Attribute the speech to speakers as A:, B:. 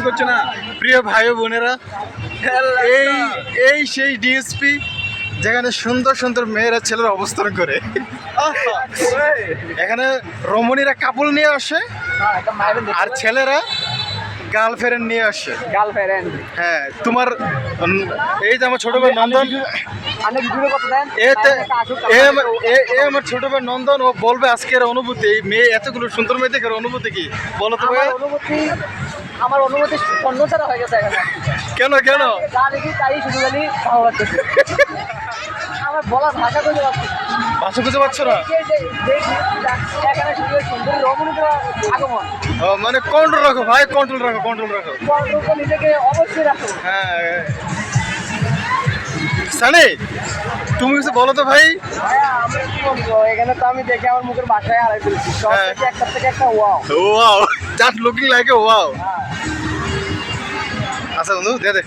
A: করছে না প্রিয় ভাই বোনেরা, এই এই সেই ডিএসপি যেখানে সুন্দর সুন্দর মেয়েরা ছেলেরা অবস্থান করে। এখানে রমণীরা কাপড় নিয়ে আসে আর ছেলেরা গার্লফ্রেন্ড নিয়ে আসে।
B: গার্লফ্রেন্ড
A: হ্যাঁ, তোমার এই যে আমার ছোট ভাই নন্দন,
B: অনেক দূরে কত দেন
A: আমার ছোট ভাই নন্দন, ও বলবে আজকের অনুভূতি, এই মেয়ে এতগুলো সুন্দর মেয়ে দেখে অনুভূতি কি বলো তো ভাই?
B: আমার অনুভূতি অন্যতারা হয়ে গেছে এখানে।
A: কেন কেন?
B: যা দেখি তাই শুধু খালি ভালো লাগতেছে। আমার বলার ভাষা খুঁজে পাচ্ছি না।
A: ভাষা খুঁজে পাচ্ছ না?
B: এখানে শুধু সুন্দর রমণীদের আগমন।
A: ও মানে কন্ট্রোল রাখো ভাই, কন্ট্রোল রাখো, কন্ট্রোল রাখো।
B: কন্ট্রোল নিজেকে অবশ্যই রাখো।
A: হ্যাঁ সানি, তুমি কিছু বলো তো ভাই।
B: ভাইয়া আমি কি বলবো, এখানে তো আমি দেখে আমার মুখের ভাষায় হারাই ফেলছি। সব থেকে একটা থেকে একটা wow
A: wow, just looking like a wow. আচ্ছা বন্ধু দে দে।